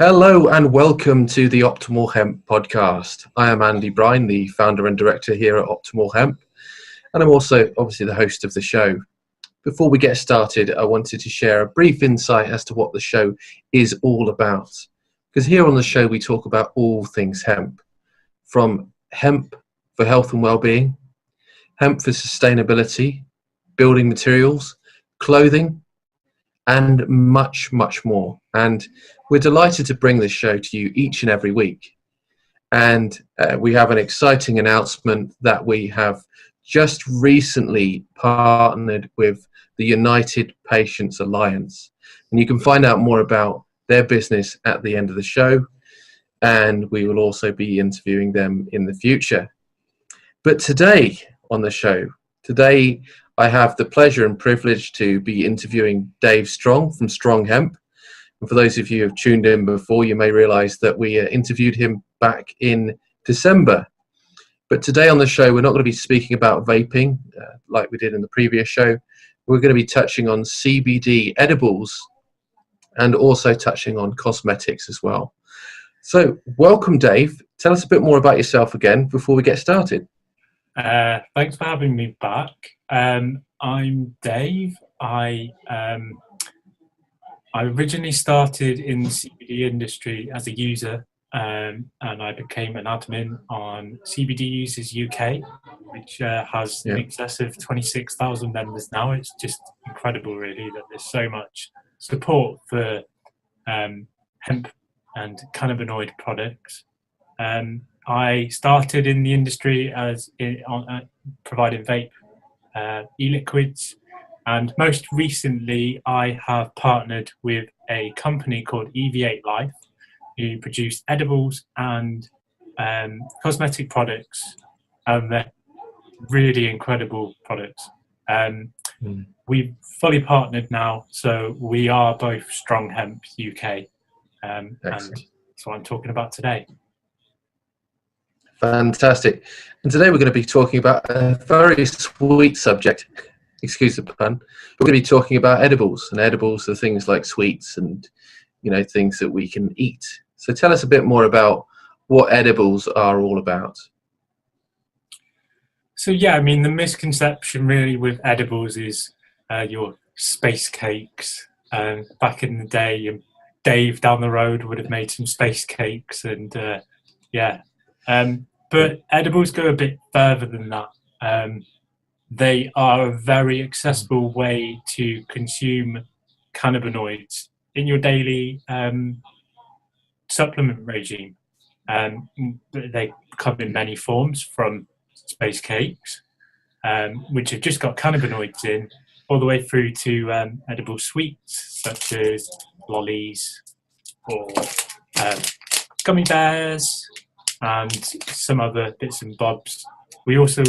Hello and welcome to the Optimal Hemp podcast. I am Andy Brine, the founder and director here at Optimal Hemp, and I'm also obviously the host of the show. Before we get started, I wanted to share a brief insight as to what the show is all about. Because here on the show we talk about all things hemp, from hemp for health and well-being, hemp for sustainability, building materials, clothing, and much, much more. And we're delighted to bring this show to you each and every week. And we have an exciting announcement that we have just recently partnered with the United Patients Alliance. And you can find out more about their business at the end of the show. And we will also be interviewing them in the future. But today on the show, I have the pleasure and privilege to be interviewing Dave Strong from Strong Hemp. And for those of you who have tuned in before, you may realize that we interviewed him back in December. But today on the show, we're not going to be speaking about vaping like we did in the previous show. We're going to be touching on CBD edibles and also touching on cosmetics as well. So welcome, Dave. Tell us a bit more about yourself again before we get started. Thanks for having me back. I'm Dave. I originally started in the CBD industry as a user, and I became an admin on CBD Users UK, which has in excess of 26,000 members now. It's just incredible, really, that there's so much support for hemp and cannabinoid products. I started in the industry as providing vape E-Liquids, and most recently I have partnered with a company called EV8 Life, who produce edibles and cosmetic products, and they're really incredible products. We've fully partnered now, so we are both Strong Hemp UK, and that's what I'm talking about today. Fantastic. And today we're going to be talking about a very sweet subject, excuse the pun. We're going to be talking about edibles, and edibles are things like sweets and, things that we can eat. So tell us a bit more about what edibles are all about. So the misconception really with edibles is your space cakes. Back in the day, Dave down the road would have made some space cakes, and but edibles go a bit further than that. They are a very accessible way to consume cannabinoids in your daily supplement regime. They come in many forms, from space cakes, which have just got cannabinoids in, all the way through to edible sweets such as Lollies or gummy bears, and some other bits and bobs. We also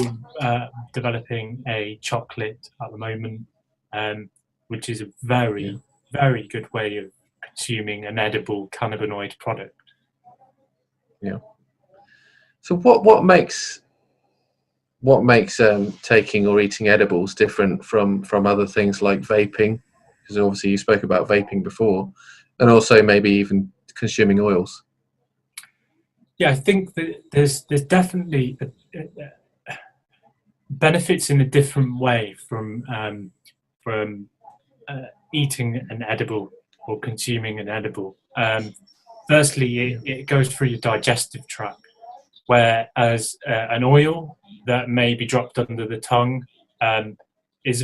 developing a chocolate at the moment, which is a very, very good way of consuming an edible cannabinoid product. Yeah. So what makes taking or eating edibles different from other things like vaping? Because obviously you spoke about vaping before, and also maybe even consuming oils. Yeah, I think that there's definitely benefits in a different way from eating an edible or consuming an edible. Firstly, it goes through your digestive tract, whereas an oil that may be dropped under the tongue is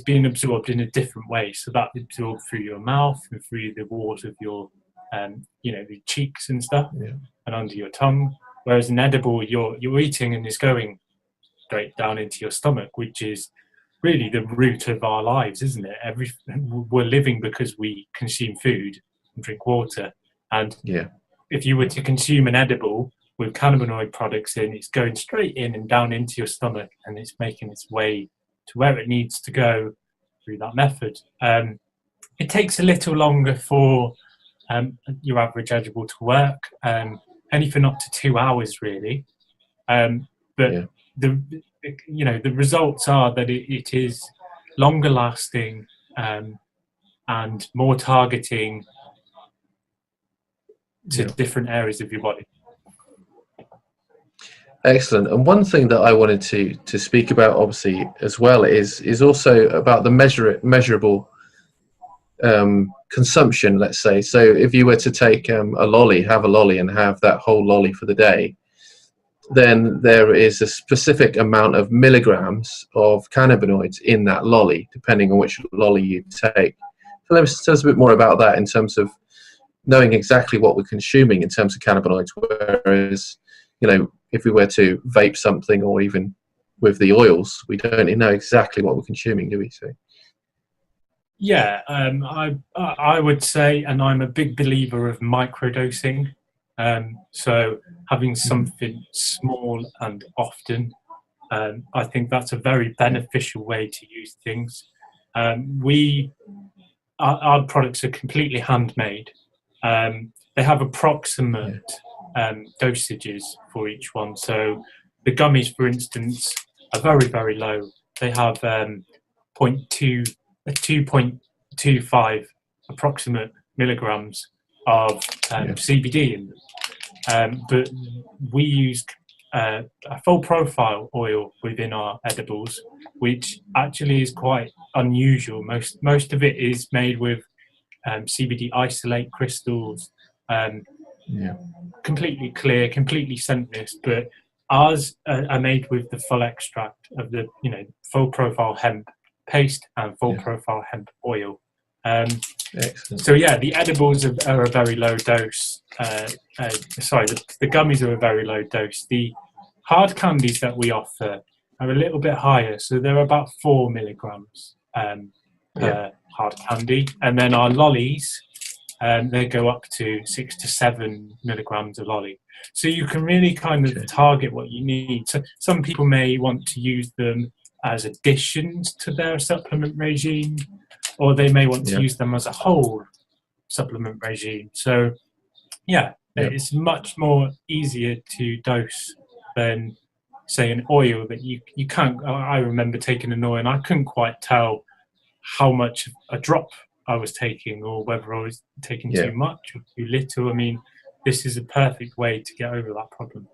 being absorbed in a different way. So that absorbed through your mouth and through the walls of your the cheeks and stuff, and under your tongue. Whereas an edible, you're eating and it's going straight down into your stomach, which is really the root of our lives, isn't it? We're living because we consume food and drink water. And if you were to consume an edible with cannabinoid products in, it's going straight in and down into your stomach, and it's making its way to where it needs to go through that method. It takes a little longer for your average edible to work, anything up to 2 hours really. But the results are that it is longer lasting and more targeting to different areas of your body. Excellent. And one thing that I wanted to speak about, obviously, as well, is also about the measurable consumption, let's say. So if you were to take have a lolly and have that whole lolly for the day, then there is a specific amount of milligrams of cannabinoids in that lolly, depending on which lolly you take. So let me tell us a bit more about that in terms of knowing exactly what we're consuming in terms of cannabinoids, whereas, if we were to vape something, or even with the oils, we don't know exactly what we're consuming, do we? So yeah, I would say, and I'm a big believer of microdosing. So having something small and often, I think that's a very beneficial way to use things. Our products are completely handmade. They have approximate dosages for each one. So the gummies, for instance, are very, very low. They have 2.25 approximate milligrams of CBD in them. But we use a full profile oil within our edibles, which actually is quite unusual. Most of it is made with CBD isolate crystals, completely clear, completely scentless, but ours are made with the full extract of the full profile hemp paste and full profile hemp oil. So the edibles are a very low dose. The gummies are a very low dose. The hard candies that we offer are a little bit higher, so they're about 4 milligrams per hard candy, and then our lollies, they go up to 6 to 7 milligrams a lolly. So you can really kind of target what you need. So some people may want to use them as additions to their supplement regime, or they may want to use them as a whole supplement regime. So it's much more easier to dose than, say, an oil that you can't. I remember taking an oil and I couldn't quite tell how much a drop I was taking, or whether I was taking too much or too little. I mean, this is a perfect way to get over that problem.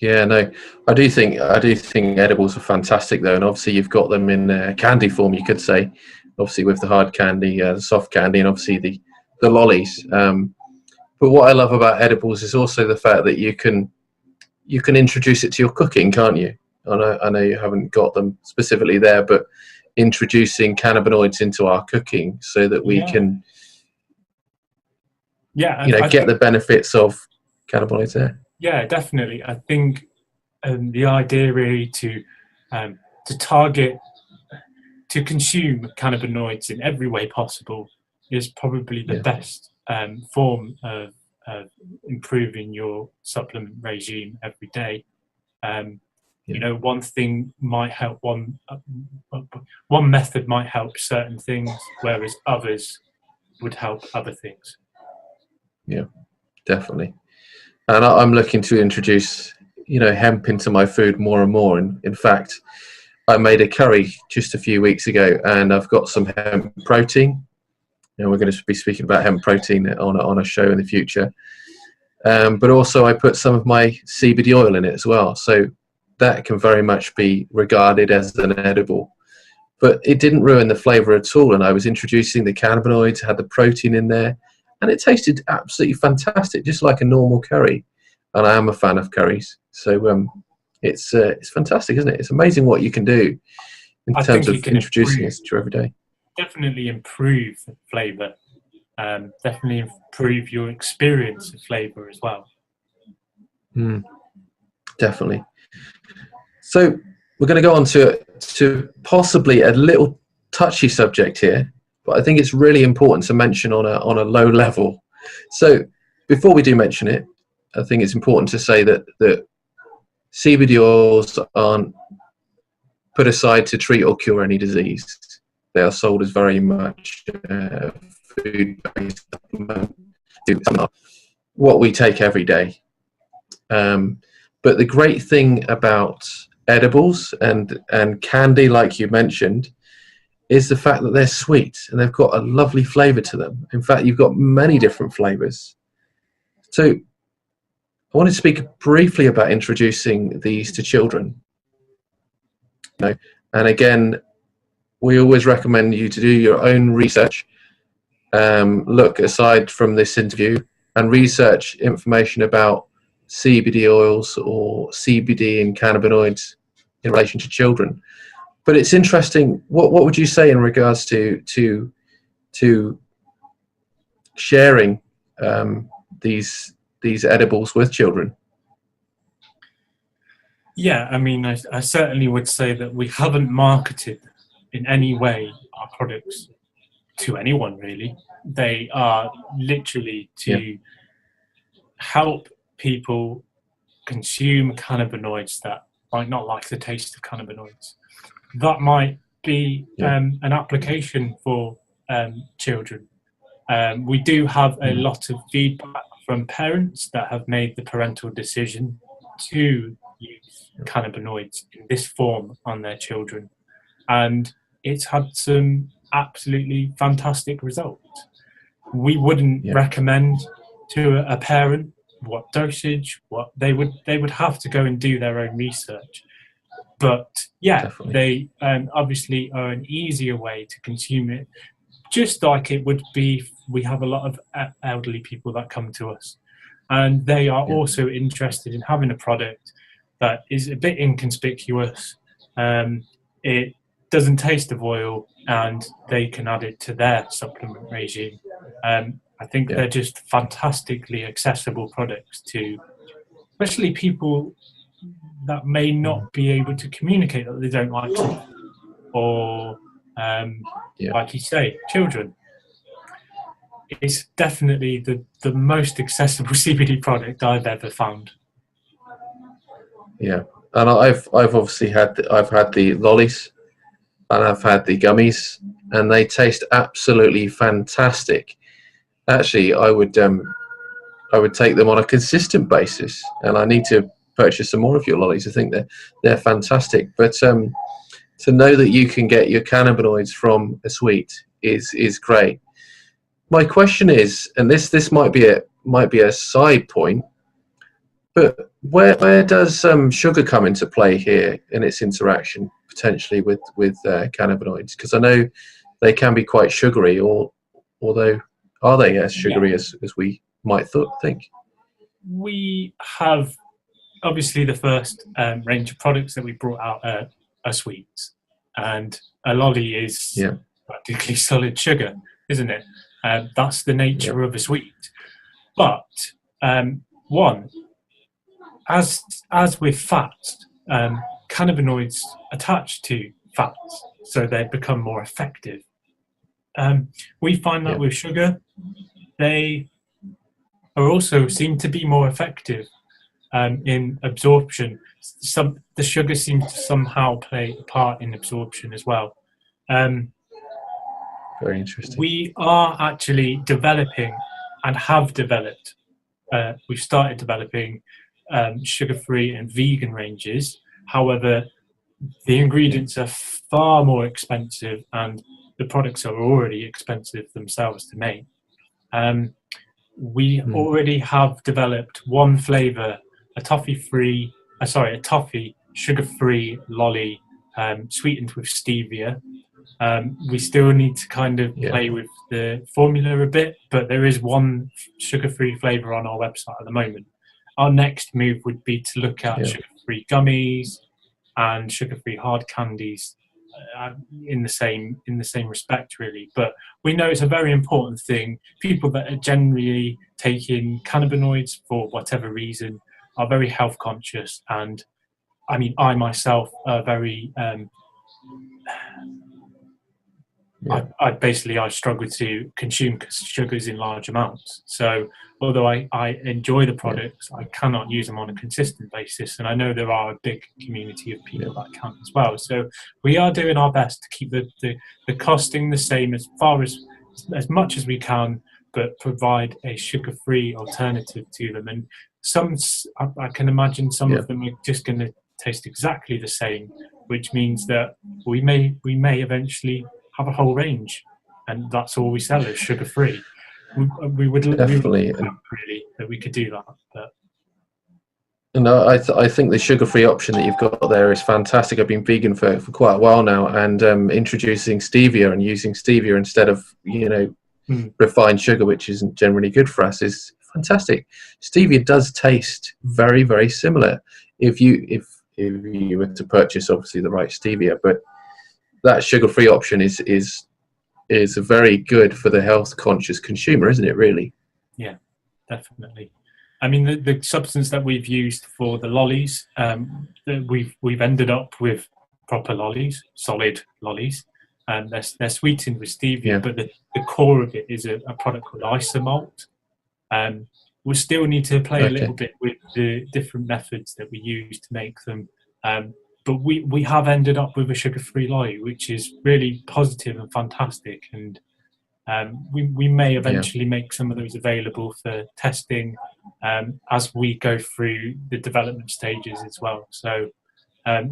Yeah, no, I do think edibles are fantastic though, and obviously you've got them in candy form, you could say, obviously with the hard candy, the soft candy, and obviously the lollies. But what I love about edibles is also the fact that you can introduce it to your cooking, can't you? I know you haven't got them specifically there, but introducing cannabinoids into our cooking so that we can get the benefits of cannabinoids there. Yeah, definitely. I think the idea really to target, to consume cannabinoids in every way possible is probably the best form of improving your supplement regime every day. One thing might help, one method might help certain things, whereas others would help other things. Yeah, definitely. And I'm looking to introduce, hemp into my food more and more. And in fact, I made a curry just a few weeks ago, and I've got some hemp protein. We're going to be speaking about hemp protein on a show in the future. But also I put some of my CBD oil in it as well. So that can very much be regarded as an edible. But it didn't ruin the flavour at all. And I was introducing the cannabinoids, had the protein in there, and it tasted absolutely fantastic, just like a normal curry. And I am a fan of curries. So it's fantastic, isn't it? It's amazing what you can do in terms of introducing it to your everyday. Definitely improve the flavour. Definitely improve your experience of flavour as well. Definitely. So we're going to go on to possibly a little touchy subject here, but I think it's really important to mention on a low level. So before we do mention it, I think it's important to say that CBD oils aren't put aside to treat or cure any disease. They are sold as very much food-based supplement, what we take every day. But the great thing about edibles and candy, like you mentioned, is the fact that they're sweet and they've got a lovely flavour to them. In fact, you've got many different flavours. So I wanted to speak briefly about introducing these to children. You know, and again, we always recommend you to do your own research. Look aside from this interview and research information about CBD oils or CBD and cannabinoids in relation to children. But it's interesting. What would you say in regards to sharing these edibles with children? Yeah, I mean, I certainly would say that we haven't marketed in any way our products to anyone, really. They are literally to help people consume cannabinoids that might not like the taste of cannabinoids. That might be an application for children. We do have a lot of feedback from parents that have made the parental decision to use cannabinoids in this form on their children, and it's had some absolutely fantastic results. We wouldn't recommend to a parent what dosage, what they would have to go and do their own research. But they obviously are an easier way to consume it, just like it would be. We have a lot of elderly people that come to us, and they are also interested in having a product that is a bit inconspicuous. It doesn't taste of oil, and they can add it to their supplement regime. I think they're just fantastically accessible products to, especially people that may not be able to communicate that they don't like it, or like you say, children. It's definitely the most accessible CBD product I've ever found. Yeah, and I've obviously had the Lollies, and I've had the gummies, and they taste absolutely fantastic. Actually, I would take them on a consistent basis, and I need to purchase some more of your Lollies. I think they're fantastic. But to know that you can get your cannabinoids from a sweet is great. My question is, and this might be a side point, but where does sugar come into play here in its interaction potentially with cannabinoids? Because I know they can be quite sugary, although are they as sugary as we might think? We have obviously the first range of products that we brought out are sweets, and a lolly is practically solid sugar, isn't it? That's the nature of a sweet. But as with fats, cannabinoids attach to fats, so they become more effective. We find that with sugar, they are also seem to be more effective in absorption. The sugar seems to somehow play a part in absorption as well. Very interesting. We are actually developing and have developed. We've started developing sugar-free and vegan ranges. However, the ingredients are far more expensive, and the products are already expensive themselves to make. We already have developed one flavour, a toffee sugar-free lolly, sweetened with stevia. We still need to kind of play with the formula a bit, but there is one sugar-free flavour on our website at the moment. Our next move would be to look at sugar-free gummies and sugar-free hard candies in the same respect, really. But we know it's a very important thing. People that are generally taking cannabinoids for whatever reason are very health conscious, and I mean, I myself are very I struggle to consume sugars in large amounts. So although I enjoy the products, I cannot use them on a consistent basis. And I know there are a big community of people that can as well. So we are doing our best to keep the costing the same as much as we can, but provide a sugar-free alternative to them. And I can imagine some of them are just going to taste exactly the same, which means that we may eventually have a whole range, and that's all we sell is sugar-free. we would Definitely. really that we could do that. But No, I think the sugar-free option that you've got there is fantastic. I've been vegan for quite a while now, and introducing stevia and using stevia instead of refined sugar, which isn't generally good for us, is fantastic. Stevia does taste very, very similar if you were to purchase obviously the right stevia, but that sugar-free option is very good for the health-conscious consumer, isn't it? Really? Yeah, definitely. I mean, the substance that we've used for the lollies, we've ended up with proper lollies, solid lollies, and they're sweetened with stevia. But the core of it is a product called isomalt. We'll still need to play a little bit with the different methods that we use to make them. But we have ended up with a sugar-free lolly, which is really positive and fantastic. And we may eventually make some of those available for testing as we go through the development stages as well. So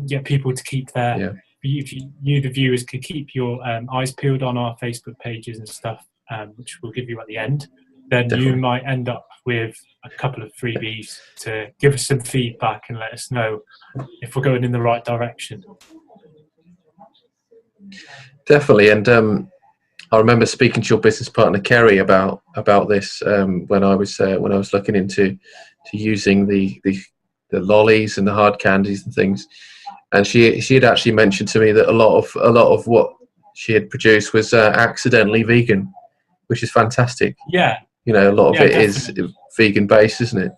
get people to keep their, you the viewers could keep your eyes peeled on our Facebook pages and stuff, which we'll give you at the end. Then you might end up with a couple of freebies to give us some feedback and let us know if we're going in the right direction. Definitely. And I remember speaking to your business partner Kerry about this when I was looking into using the lollies and the hard candies and things, and she had actually mentioned to me that a lot of what she had produced was accidentally vegan, which is fantastic. Yeah, a lot of it definitely. is vegan based, isn't it?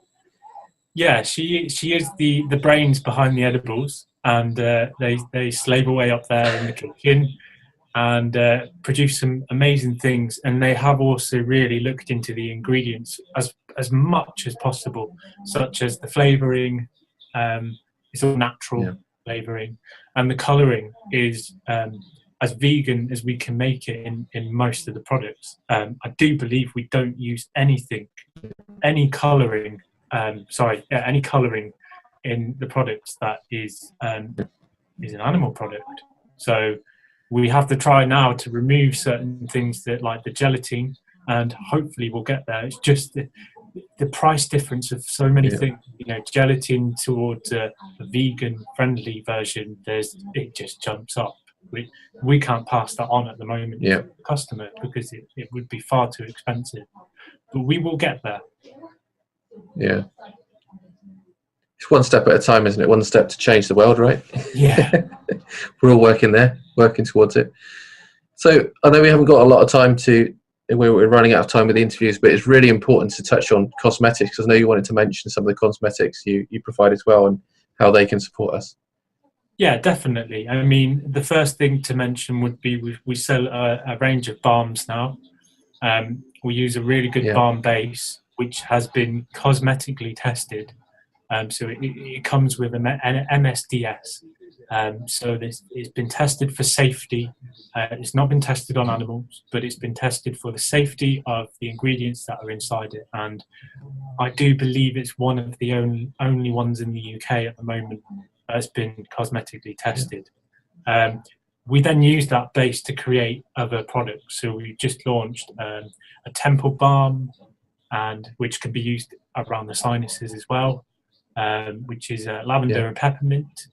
Yeah, she is the brains behind the edibles, and they slave away up there in the kitchen and produce some amazing things. And they have also really looked into the ingredients as much as possible, such as the flavouring. It's all natural flavouring, and the colouring is as vegan as we can make it in most of the products. I do believe we don't use any colouring in the products that is an animal product. So we have to try now to remove certain things that, like the gelatin, and hopefully we'll get there. It's just the price difference of so many things. Gelatin towards a vegan friendly version, it just jumps up. We can't pass that on at the moment to the customer because it would be far too expensive. But we will get there. Yeah. It's one step at a time, isn't it? One step to change the world, right? Yeah. We're all working towards it. So I know we haven't got a lot of time we're running out of time with the interviews, but it's really important to touch on cosmetics. I know you wanted to mention some of the cosmetics you provide as well and how they can support us. Yeah, definitely. I mean, the first thing to mention would be we sell a range of balms now. We use a really good balm base, which has been cosmetically tested. So it comes with an MSDS. So it's been tested for safety. It's not been tested on animals, but it's been tested for the safety of the ingredients that are inside it. And I do believe it's one of the only ones in the UK at the moment that's been cosmetically tested. We then use that base to create other products. So we just launched a temple balm, and which can be used around the sinuses as well, which is lavender and peppermint.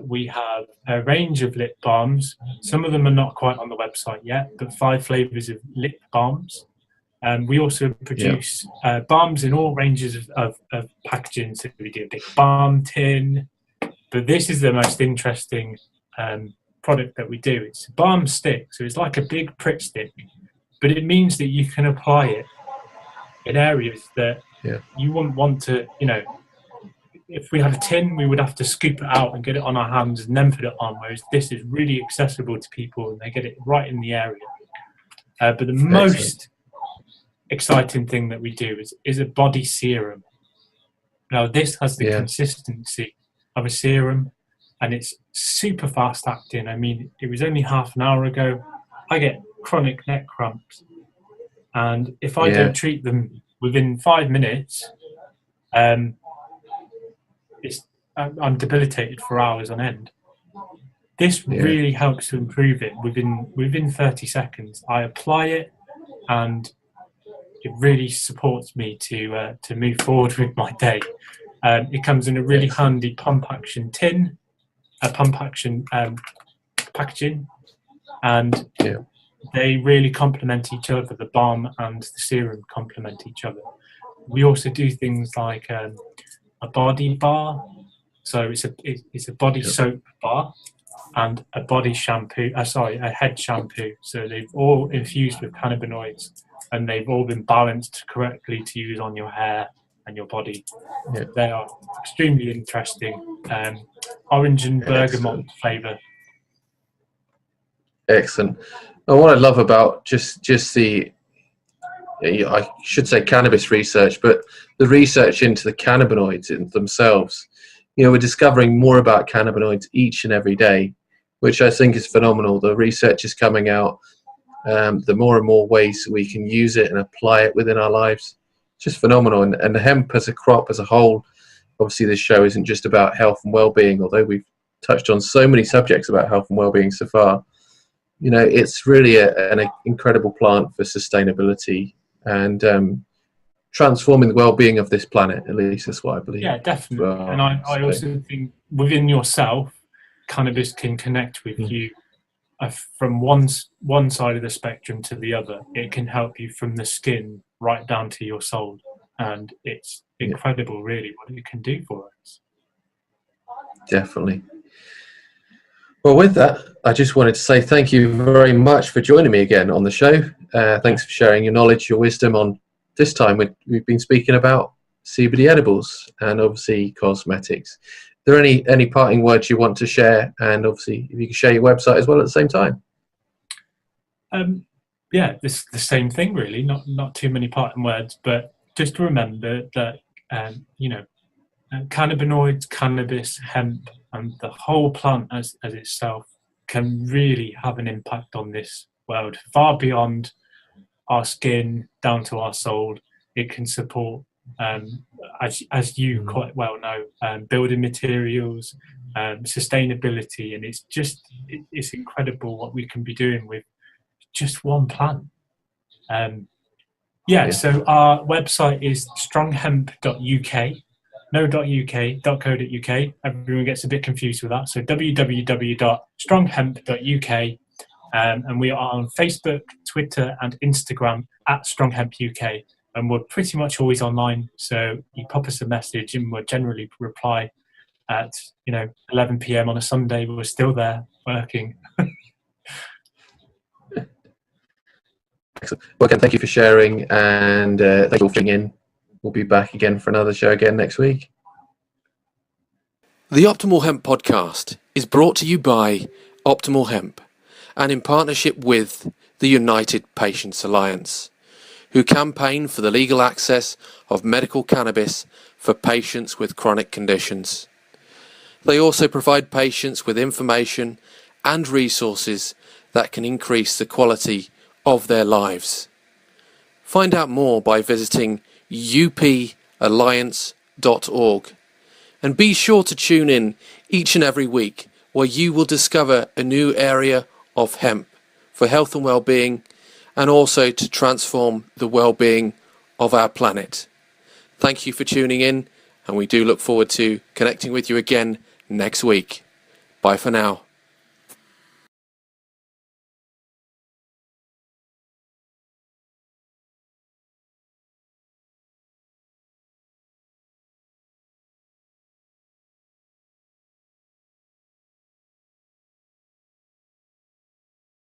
We have a range of lip balms. Some of them are not quite on the website yet, but 5 flavours of lip balms. We also produce balms in all ranges of packaging. So we do a big balm tin. But this is the most interesting product that we do. It's a balm stick. So it's like a big prick stick, but it means that you can apply it in areas that you wouldn't want to, if we had a tin, we would have to scoop it out and get it on our hands and then put it on, whereas this is really accessible to people and they get it right in the area. But the most exciting thing that we do is a body serum. Now, this has the consistency of a serum, and it's super fast acting. I mean, it was only half an hour ago. I get chronic neck cramps, and if I don't treat them within 5 minutes, I'm debilitated for hours on end. This really helps to improve it within 30 seconds. I apply it, and it really supports me to move forward with my day. It comes in a really handy pump action tin, a pump action packaging, and they really complement each other. The balm and the serum complement each other. We also do things like a body bar, so it's a body soap bar and a body shampoo. A head shampoo. So they've all infused with cannabinoids, and they've all been balanced correctly to use on your hair and your body. They are extremely interesting. Orange and bergamot flavour. Excellent. And what I love about just the, I should say cannabis research, but the research into the cannabinoids in themselves. We're discovering more about cannabinoids each and every day, which I think is phenomenal. The research is coming out, the more and more ways we can use it and apply it within our lives. It's just phenomenal. And the hemp as a crop as a whole, obviously this show isn't just about health and well-being, although we've touched on so many subjects about health and well-being so far. It's really an incredible plant for sustainability and transforming the well-being of this planet. At least that's what I believe. Yeah, definitely. And I also think within yourself, cannabis can connect with you from one side of the spectrum to the other. It can help you from the skin right down to your soul, and it's incredible, really, what it can do for us. Definitely. Well, with that, I just wanted to say thank you very much for joining me again on the show. Thanks for sharing your knowledge, your wisdom on this time. We've been speaking about CBD edibles and obviously cosmetics. Are there any parting words you want to share? And obviously, if you can share your website as well at the same time. This the same thing, really. Not too many parting words, but just remember that cannabinoids, cannabis, hemp, and the whole plant as itself can really have an impact on this world, far beyond our skin, down to our soul. It can support, as you quite well know, building materials, sustainability, and it's incredible what we can be doing with just one plant. So our website is stronghemp.uk. No .uk.co.uk. Everyone gets a bit confused with that. So www.stronghemp.uk, and we are on Facebook, Twitter, and Instagram at StrongHempUK, and we're pretty much always online. So you pop us a message, and we'll generally reply at 11 p.m. on a Sunday. We're still there working. Excellent. Well, again, thank you for sharing, and thank you all for tuning in. We'll be back again for another show again next week. The Optimal Hemp podcast is brought to you by Optimal Hemp and in partnership with the United Patients Alliance, who campaign for the legal access of medical cannabis for patients with chronic conditions. They also provide patients with information and resources that can increase the quality of their lives. Find out more by visiting upalliance.org, and be sure to tune in each and every week where you will discover a new area of hemp for health and well-being, and also to transform the well-being of our planet. Thank you for tuning in, and we do look forward to connecting with you again next week. Bye for now.